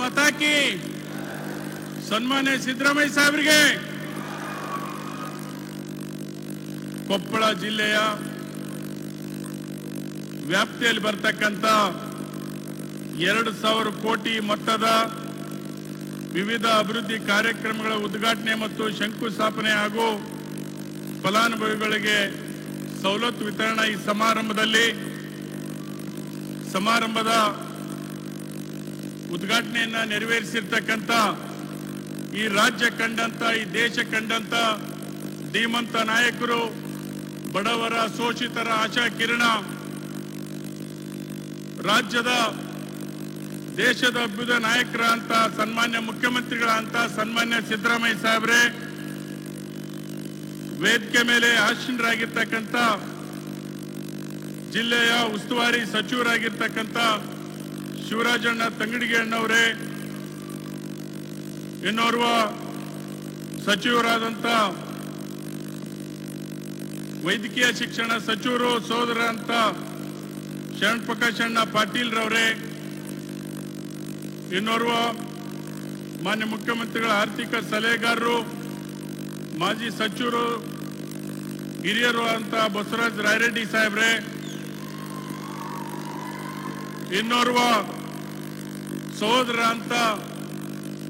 ಮಾತಾ ಕಿ ಸನ್ಮಾನ್ಯ ಸಿದ್ದರಾಮಯ್ಯ ಸಾಹೇಬರಿಗೆ ಕೊಪ್ಪಳ ಜಿಲ್ಲೆಯ ವ್ಯಾಪ್ತಿಯಲ್ಲಿ ಬರ್ತಕ್ಕಂಥ 2,000 ಕೋಟಿ ಮೊತ್ತದ ವಿವಿಧ ಅಭಿವೃದ್ಧಿ ಕಾರ್ಯಕ್ರಮಗಳ ಉದ್ಘಾಟನೆ ಮತ್ತು ಶಂಕುಸ್ಥಾಪನೆ ಹಾಗೂ ಫಲಾನುಭವಿಗಳಿಗೆ ಸವಲತ್ತು ವಿತರಣಾ ಈ ಸಮಾರಂಭದ ಉದ್ಘಾಟನೆಯನ್ನ ನೆರವೇರಿಸಿರ್ತಕ್ಕಂಥ ಈ ರಾಜ್ಯ ಕಂಡಂತ ಈ ದೇಶ ಕಂಡಂತ ಧೀಮಂತ ನಾಯಕರು, ಬಡವರ ಶೋಷಿತರ ಆಶಾ ಕಿರಣ, ರಾಜ್ಯದ ದೇಶದ ಅಭ್ಯುದಯ ನಾಯಕರ ಅಂತ ಸನ್ಮಾನ್ಯ ಮುಖ್ಯಮಂತ್ರಿಗಳ ಅಂತ ಸನ್ಮಾನ್ಯ ಸಿದ್ದರಾಮಯ್ಯ ಸಾಹೇಬ್ರೆ, ವೇದಿಕೆ ಮೇಲೆ ಆಸೀನರಾಗಿರ್ತಕ್ಕಂಥ ಜಿಲ್ಲೆಯ ಉಸ್ತುವಾರಿ ಸಚಿವರಾಗಿರ್ತಕ್ಕಂಥ ಶಿವರಾಜಣ್ಣ ತಂಗಡಿಗೆ ಅಣ್ಣವರೇ, ಇನ್ನೋರ್ವ ಸಚಿವರಾದಂಥ ವೈದ್ಯಕೀಯ ಶಿಕ್ಷಣ ಸಚಿವರು ಸೋದರ ಅಂತ ಶರಣಪ್ರಕಾಶ್ ಅಣ್ಣ ಪಾಟೀಲ್ ರವರೇ, ಇನ್ನೋರ್ವ ಮಾನ್ಯ ಮುಖ್ಯಮಂತ್ರಿಗಳ ಆರ್ಥಿಕ ಸಲಹೆಗಾರರು, ಮಾಜಿ ಸಚಿವರು, ಹಿರಿಯರು ಅಂತ ಬಸವರಾಜ ರಾಯರೆಡ್ಡಿ ಸಾಹೇಬ್ರೆ, ಇನ್ನೋರ್ವ ಸಹೋದರ ಅಂತ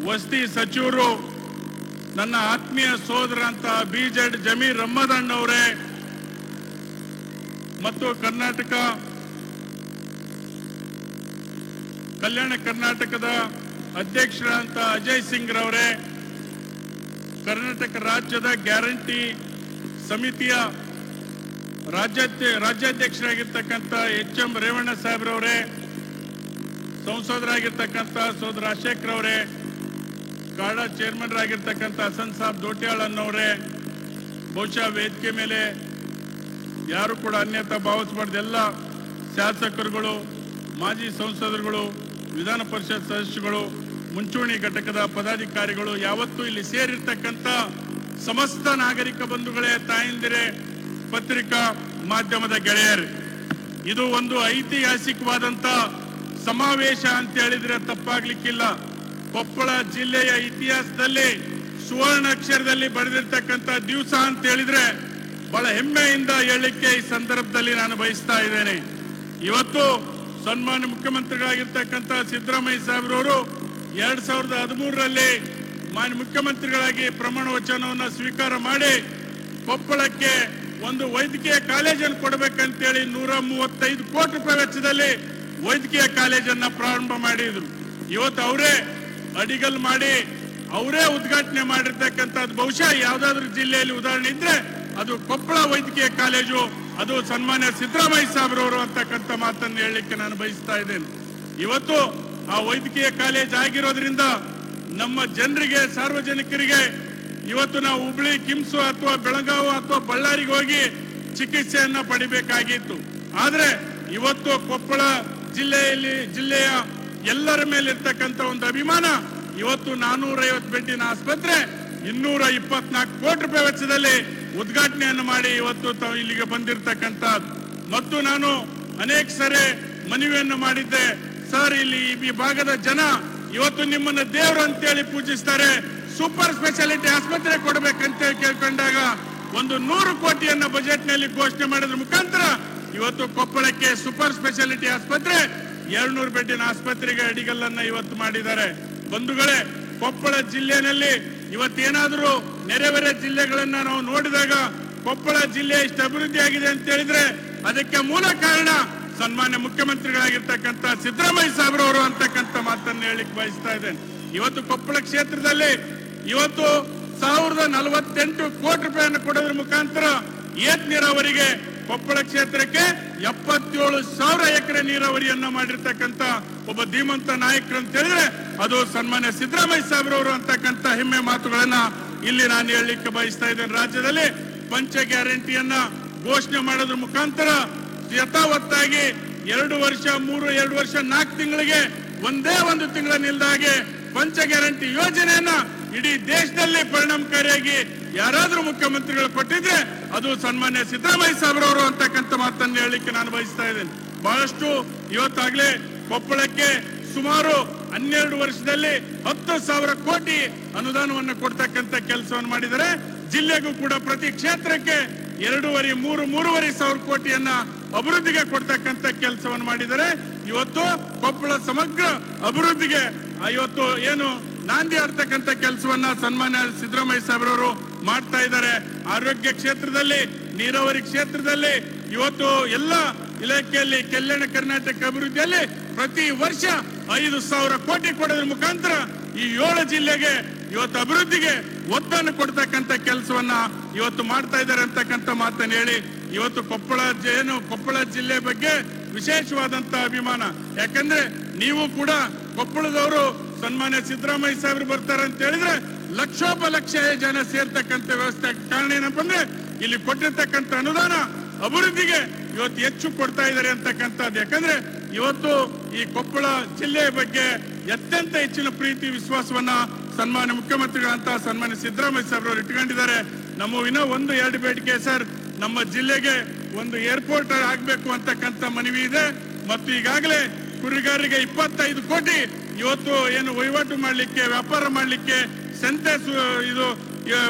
ವಸತಿ ಸಚಿವರು, ನನ್ನ ಆತ್ಮೀಯ ಸಹೋದರ ಅಂತ ಬಿಜೆಡ್ ಜಮೀರ್ ಅಹ್ಮದ್ ಅಣ್ಣವರೇ, ಮತ್ತು ಕಲ್ಯಾಣ ಕರ್ನಾಟಕದ ಅಧ್ಯಕ್ಷರಾದಂತ ಅಜಯ್ ಸಿಂಗ್ ರವರೇ, ಕರ್ನಾಟಕ ರಾಜ್ಯದ ಗ್ಯಾರಂಟಿ ಸಮಿತಿಯ ರಾಜ್ಯಾಧ್ಯಕ್ಷರಾಗಿರ್ತಕ್ಕಂಥ ಎಚ್.ಎಂ. ರೇವಣ್ಣ ಸಾಹೇಬ್ರವರೇ, ಸಂಸದರಾಗಿರ್ತಕ್ಕಂಥ ಸೋದರ ರಾಜಶೇಖರ್ ಅವರೇ, ಕಾಡಾ ಚೇರ್ಮನ್ ಆಗಿರ್ತಕ್ಕಂಥ ಹಸನ್ ಸಾಬ್ ದೋಟ್ಯಾಳ್ ಅನ್ನೋರೇ, ಬಹುಶಃ ವೇದಿಕೆ ಮೇಲೆ ಯಾರು ಕೂಡ ಅನ್ಯತಾ ಭಾವಿಸಬಾರ್ದು, ಎಲ್ಲ ಶಾಸಕರುಗಳು, ಮಾಜಿ ಸಂಸದರುಗಳು, ವಿಧಾನ ಪರಿಷತ್ ಸದಸ್ಯರುಗಳು, ಮುಂಚೂಣಿ ಘಟಕದ ಪದಾಧಿಕಾರಿಗಳು, ಯಾವತ್ತೂ ಇಲ್ಲಿ ಸೇರಿರ್ತಕ್ಕಂಥ ಸಮಸ್ತ ನಾಗರಿಕ ಬಂಧುಗಳೇ, ತಾಯಂದಿರೇ, ಪತ್ರಿಕಾ ಮಾಧ್ಯಮದ ಗೆಳೆಯರು, ಇದು ಒಂದು ಐತಿಹಾಸಿಕವಾದಂತ ಸಮಾವೇಶ ಅಂತ ಹೇಳಿದ್ರೆ ತಪ್ಪಾಗ್ಲಿಕ್ಕಿಲ್ಲ. ಕೊಪ್ಪಳ ಜಿಲ್ಲೆಯ ಇತಿಹಾಸದಲ್ಲಿ ಸುವರ್ಣಾಕ್ಷರದಲ್ಲಿ ಬರೆದಿರ್ತಕ್ಕಂಥ ದಿವಸ ಅಂತ ಹೇಳಿದ್ರೆ ಬಹಳ ಹೆಮ್ಮೆಯಿಂದ ಹೇಳಲಿಕ್ಕೆ ಈ ಸಂದರ್ಭದಲ್ಲಿ ನಾನು ಬಯಸ್ತಾ ಇದ್ದೇನೆ. ಇವತ್ತು ಸನ್ಮಾನ್ಯ ಮುಖ್ಯಮಂತ್ರಿಗಳಾಗಿರ್ತಕ್ಕಂಥ ಸಿದ್ದರಾಮಯ್ಯ ಸಾಹೇಬ್ರವರು 2013ರಲ್ಲಿ ಮಾನ್ಯ ಮುಖ್ಯಮಂತ್ರಿಗಳಾಗಿ ಪ್ರಮಾಣ ವಚನವನ್ನು ಸ್ವೀಕಾರ ಮಾಡಿ ಕೊಪ್ಪಳಕ್ಕೆ ಒಂದು ವೈದ್ಯಕೀಯ ಕಾಲೇಜನ್ನು ಕೊಡಬೇಕಂತೇಳಿ 135 ಕೋಟಿ ರೂಪಾಯಿ ವೆಚ್ಚದಲ್ಲಿ ವೈದ್ಯಕೀಯ ಕಾಲೇಜನ್ನ ಪ್ರಾರಂಭ ಮಾಡಿದ್ರು. ಇವತ್ತು ಅವರೇ ಅಡಿಗಲ್ ಮಾಡಿ ಅವರೇ ಉದ್ಘಾಟನೆ ಮಾಡಿರ್ತಕ್ಕಂಥದ್ದು ಬಹುಶಃ ಯಾವ್ದಾದ್ರು ಜಿಲ್ಲೆಯಲ್ಲಿ ಉದಾಹರಣೆ ಇದ್ರೆ ಅದು ಕೊಪ್ಪಳ ವೈದ್ಯಕೀಯ ಕಾಲೇಜು, ಅದು ಸನ್ಮಾನ್ಯ ಸಿದ್ದರಾಮಯ್ಯ ಸಾಹೇಬ್ರವರು ಅಂತಕ್ಕಂಥ ಮಾತನ್ನು ಹೇಳಲಿಕ್ಕೆ ನಾನು ಬಯಸ್ತಾ ಇದ್ದೇನೆ. ಇವತ್ತು ಆ ವೈದ್ಯಕೀಯ ಕಾಲೇಜ್ ಆಗಿರೋದ್ರಿಂದ ನಮ್ಮ ಜನರಿಗೆ, ಸಾರ್ವಜನಿಕರಿಗೆ ಇವತ್ತು ನಾವು ಹುಬ್ಳಿ, ಕಿಮ್ಸ್ ಅಥವಾ ಬೆಳಗಾವಿ ಅಥವಾ ಬಳ್ಳಾರಿಗೆ ಹೋಗಿ ಚಿಕಿತ್ಸೆಯನ್ನ ಪಡಿಬೇಕಾಗಿತ್ತು. ಆದ್ರೆ ಇವತ್ತು ಕೊಪ್ಪಳ ಜಿಲ್ಲೆಯ ಎಲ್ಲರ ಮೇಲೆ ಇರ್ತಕ್ಕಂಥ ಒಂದು ಅಭಿಮಾನ, ಇವತ್ತು 450 ಬೆಡ್ಡಿನ ಆಸ್ಪತ್ರೆ 224 ಕೋಟಿ ರೂಪಾಯಿ ವೆಚ್ಚದಲ್ಲಿ ಉದ್ಘಾಟನೆಯನ್ನು ಮಾಡಿ ಇವತ್ತು ತಾವು ಇಲ್ಲಿಗೆ ಬಂದಿರತಕ್ಕಂಥ. ಮತ್ತು ನಾನು ಅನೇಕ ಸರಿ ಮನವಿಯನ್ನು ಮಾಡಿದ್ದೆ, ಸರ್ ಇಲ್ಲಿ ಈ ಭಾಗದ ಜನ ಇವತ್ತು ನಿಮ್ಮನ್ನ ದೇವರು ಅಂತೇಳಿ ಪೂಜಿಸ್ತಾರೆ, ಸೂಪರ್ ಸ್ಪೆಷಾಲಿಟಿ ಆಸ್ಪತ್ರೆ ಕೊಡಬೇಕಂತ ಕೇಳ್ಕೊಂಡಾಗ ಒಂದು 100 ಕೋಟಿಯನ್ನ ಬಜೆಟ್ ನಲ್ಲಿ ಘೋಷಣೆ ಮಾಡೋದ್ರ ಮುಖಾಂತರ ಇವತ್ತು ಕೊಪ್ಪಳಕ್ಕೆ ಸೂಪರ್ ಸ್ಪೆಷಾಲಿಟಿ ಆಸ್ಪತ್ರೆ 200 ಬೆಡ್ಡಿನ ಆಸ್ಪತ್ರೆಗೆ ಅಡಿಗಲ್ಲನ್ನ ಇವತ್ತು ಮಾಡಿದ್ದಾರೆ. ಬಂಧುಗಳೇ, ಕೊಪ್ಪಳ ಜಿಲ್ಲೆಯಲ್ಲಿ ಇವತ್ತೇನಾದ್ರೂ ನೆರೆಹೊರೆ ಜಿಲ್ಲೆಗಳನ್ನ ನಾವು ನೋಡಿದಾಗ ಕೊಪ್ಪಳ ಜಿಲ್ಲೆ ಇಷ್ಟು ಅಭಿವೃದ್ಧಿ ಆಗಿದೆ ಅಂತ ಹೇಳಿದ್ರೆ ಅದಕ್ಕೆ ಮೂಲ ಕಾರಣ ಸನ್ಮಾನ್ಯ ಮುಖ್ಯಮಂತ್ರಿಗಳಾಗಿರ್ತಕ್ಕಂಥ ಸಿದ್ದರಾಮಯ್ಯ ಸಾಹೇಬ್ರವರು ಅಂತಕ್ಕಂಥ ಮಾತನ್ನು ಹೇಳಿಕ್ ಬಯಸ್ತಾ ಇದ್ದೇನೆ. ಇವತ್ತು ಕೊಪ್ಪಳ ಕ್ಷೇತ್ರದಲ್ಲಿ ಇವತ್ತು 1048 ಕೋಟಿ ರೂಪಾಯಿಯನ್ನು ಕೊಡೋದ್ರ ಮುಖಾಂತರ ಏತ್ ನೀರಾವರಿಗೆ ಕೊಪ್ಪಳ ಕ್ಷೇತ್ರಕ್ಕೆ 77,000 ಎಕರೆ ನೀರಾವರಿಯನ್ನ ಮಾಡಿರ್ತಕ್ಕಂಥ ಒಬ್ಬ ಧೀಮಂತ ನಾಯಕರು ಅಂತ ಹೇಳಿದ್ರೆ ಅದು ಸನ್ಮಾನ್ಯ ಸಿದ್ದರಾಮಯ್ಯ ಸಾಹೇಬ್ರವರು ಅಂತಕ್ಕಂಥ ಹೆಮ್ಮೆ ಮಾತುಗಳನ್ನ ಇಲ್ಲಿ ನಾನು ಹೇಳಲಿಕ್ಕೆ ಬಯಸ್ತಾ ಇದ್ದೇನೆ. ರಾಜ್ಯದಲ್ಲಿ ಪಂಚ ಗ್ಯಾರಂಟಿಯನ್ನ ಘೋಷಣೆ ಮಾಡೋದ್ರ ಮುಖಾಂತರ ಯಥಾವತ್ತಾಗಿ 2 ವರ್ಷ 3 2 ವರ್ಷ 4 ತಿಂಗಳಿಗೆ ಒಂದೇ ಒಂದು ತಿಂಗಳ ನಿಲ್ದಾಗೆ ಪಂಚ ಗ್ಯಾರಂಟಿ ಯೋಜನೆಯನ್ನ ಇಡೀ ದೇಶದಲ್ಲಿ ಪರಿಣಾಮಕಾರಿಯಾಗಿ ಯಾರಾದ್ರೂ ಮುಖ್ಯಮಂತ್ರಿಗಳು ಕೊಟ್ಟಿದ್ರೆ ಅದು ಸನ್ಮಾನ್ಯ ಸಿದ್ದರಾಮಯ್ಯ ಸಾಹೇಬ್ರವರು ಅಂತಕ್ಕಂಥ ಮಾತನ್ನು ಹೇಳಲಿಕ್ಕೆ ನಾನು ಬಯಸ್ತಾ ಇದ್ದೇನೆ. ಬಹಳಷ್ಟು ಇವತ್ತಾಗ್ಲೇ ಕೊಪ್ಪಳಕ್ಕೆ ಸುಮಾರು 12 ವರ್ಷದಲ್ಲಿ 10,000 ಕೋಟಿ ಅನುದಾನವನ್ನು ಕೊಡ್ತಕ್ಕಂಥ ಕೆಲಸವನ್ನು ಮಾಡಿದರೆ. ಜಿಲ್ಲೆಗೂ ಕೂಡ ಪ್ರತಿ ಕ್ಷೇತ್ರಕ್ಕೆ 2.5-3 ಸಾವಿರ ಕೋಟಿಯನ್ನ ಅಭಿವೃದ್ಧಿಗೆ ಕೊಡ್ತಕ್ಕಂಥ ಕೆಲಸವನ್ನು ಮಾಡಿದರೆ. ಇವತ್ತು ಕೊಪ್ಪಳ ಸಮಗ್ರ ಅಭಿವೃದ್ಧಿಗೆ ಇವತ್ತು ಏನು ನಾಂದಿ ಆಡ್ತಕ್ಕಂಥ ಕೆಲಸವನ್ನ ಸನ್ಮಾನ್ಯ ಸಿದ್ದರಾಮಯ್ಯ ಸಾಹೇಬ್ರವರು ಮಾಡ್ತಾ ಇದ್ದಾರೆ. ಆರೋಗ್ಯ ಕ್ಷೇತ್ರದಲ್ಲಿ, ನೀರಾವರಿ ಕ್ಷೇತ್ರದಲ್ಲಿ, ಇವತ್ತು ಎಲ್ಲ ಇಲಾಖೆಯಲ್ಲಿ, ಕಲ್ಯಾಣ ಕರ್ನಾಟಕ ಅಭಿವೃದ್ಧಿಯಲ್ಲಿ ಪ್ರತಿ ವರ್ಷ 5,000 ಕೋಟಿ ಕೊಡೋದ್ರ ಮುಖಾಂತರ ಈ 7 ಜಿಲ್ಲೆಗೆ ಇವತ್ತು ಅಭಿವೃದ್ಧಿಗೆ ಒತ್ತನ್ನು ಕೊಡ್ತಕ್ಕಂಥ ಕೆಲಸವನ್ನ ಇವತ್ತು ಮಾಡ್ತಾ ಇದ್ದಾರೆ ಅಂತಕ್ಕಂಥ ಮಾತನ್ನು ಹೇಳಿ, ಇವತ್ತು ಕೊಪ್ಪಳ ಜಿಲ್ಲೆ ಬಗ್ಗೆ ವಿಶೇಷವಾದಂತ ಅಭಿಮಾನ. ಯಾಕಂದ್ರೆ ನೀವು ಕೂಡ ಕೊಪ್ಪಳದವರು ಸನ್ಮಾನ್ಯ ಸಿದ್ದರಾಮಯ್ಯ ಸಾಹೇಬ್ರು ಬರ್ತಾರೆ ಅಂತ ಹೇಳಿದ್ರೆ ಲಕ್ಷೋಪಲಕ್ಷ ಜನ ಸೇರ್ತಕ್ಕಂಥ ವ್ಯವಸ್ಥೆ. ಕಾರಣ ಏನಪ್ಪ ಅಂದ್ರೆ ಇಲ್ಲಿ ಕೊಟ್ಟಿರ್ತಕ್ಕಂಥ ಅನುದಾನ ಅಭಿವೃದ್ಧಿಗೆ ಇವತ್ತು ಹೆಚ್ಚು ಕೊಡ್ತಾ ಇದ್ದಾರೆ ಅಂತಕ್ಕಂಥದ್ದು. ಯಾಕಂದ್ರೆ ಇವತ್ತು ಈ ಕೊಪ್ಪಳ ಜಿಲ್ಲೆಯ ಬಗ್ಗೆ ಅತ್ಯಂತ ಹೆಚ್ಚಿನ ಪ್ರೀತಿ ವಿಶ್ವಾಸವನ್ನ ಸನ್ಮಾನ್ಯ ಮುಖ್ಯಮಂತ್ರಿಗಳಂತ ಸನ್ಮಾನ್ಯ ಸಿದ್ದರಾಮಯ್ಯ ಸಾಹೇಬ್ರವರು ಇಟ್ಕೊಂಡಿದ್ದಾರೆ. ನಮ್ಮ ಇನ್ನೂ 1-2 ಬೇಡಿಕೆ ಸರ್, ನಮ್ಮ ಜಿಲ್ಲೆಗೆ ಒಂದು ಏರ್ಪೋರ್ಟ್ ಆಗ್ಬೇಕು ಅಂತಕ್ಕಂಥ ಮನವಿ ಇದೆ. ಮತ್ತು ಈಗಾಗಲೇ ಕುರಿಗಾರರಿಗೆ 25 ಕೋಟಿ ಇವತ್ತು ಏನು ವಹಿವಾಟು ಮಾಡ್ಲಿಕ್ಕೆ, ವ್ಯಾಪಾರ ಮಾಡ್ಲಿಕ್ಕೆ ಸೆನ್ಸಸ್ ಇದು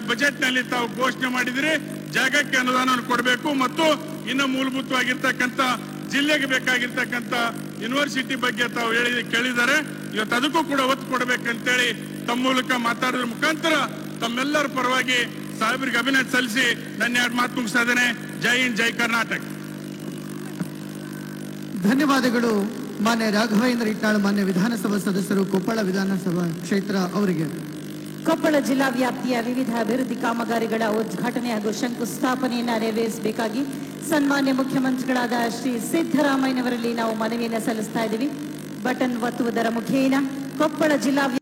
ಬಜೆಟ್ ನಲ್ಲಿ ತಾವು ಘೋಷಣೆ ಮಾಡಿದಿರಿ. ಜಾಗಕ್ಕೆ ಅನುದಾನವನ್ನು ಕೊಡಬೇಕು ಮತ್ತು ಇನ್ನು ಮೂಲಭೂತವಾಗಿರ್ತಕ್ಕಂಥ ಜಿಲ್ಲೆಗೆ ಬೇಕಾಗಿರ್ತಕ್ಕಂಥ ಯೂನಿವರ್ಸಿಟಿ ಬಗ್ಗೆ ತಾವು ಕೇಳಿದ್ದಾರೆ. ಇವತ್ತು ಅದಕ್ಕೂ ಕೂಡ ಒತ್ತು ಕೊಡಬೇಕಂತೇಳಿ ತಮ್ಮ ಮೂಲಕ ಮಾತಾಡೋದ್ರ ಮುಖಾಂತರ ತಮ್ಮೆಲ್ಲರ ಪರವಾಗಿ ಸಾಹೇಬರಿಗೆ ಅಭಿನಂದನೆ ಸಲ್ಲಿಸಿ ನನ್ನ 2 ಮಾತು ಮುಗಿಸ್ತಾ ಇದ್ದೇನೆ. ಜೈ ಹಿಂದ್, ಜೈ ಕರ್ನಾಟಕ. ಧನ್ಯವಾದಗಳು ಮಾನ್ಯ ರಾಘವೇಂದ್ರ ಇಟ್ನಾಳ್, ಮಾನ್ಯ ವಿಧಾನಸಭಾ ಸದಸ್ಯರು, ಕೊಪ್ಪಳ ವಿಧಾನಸಭಾ ಕ್ಷೇತ್ರ ಅವರಿಗೆ. ಕೊಪ್ಪಳ ಜಿಲ್ಲಾ ವ್ಯಾಪ್ತಿಯ ವಿವಿಧ ಅಭಿವೃದ್ಧಿ ಕಾಮಗಾರಿಗಳ ಉದ್ಘಾಟನೆ ಹಾಗೂ ಶಂಕುಸ್ಥಾಪನೆಯನ್ನು ನೆರವೇರಿಸಬೇಕಾಗಿ ಸನ್ಮಾನ್ಯ ಮುಖ್ಯಮಂತ್ರಿಗಳಾದ ಶ್ರೀ ಸಿದ್ದರಾಮಯ್ಯನವರಲ್ಲಿ ನಾವು ಮನವಿಯನ್ನು ಸಲ್ಲಿಸ್ತಾ ಇದ್ದೀವಿ. ಬಟನ್ ಒತ್ತುವುದರ ಮುಖೇನ ಕೊಪ್ಪಳ ಜಿಲ್ಲಾ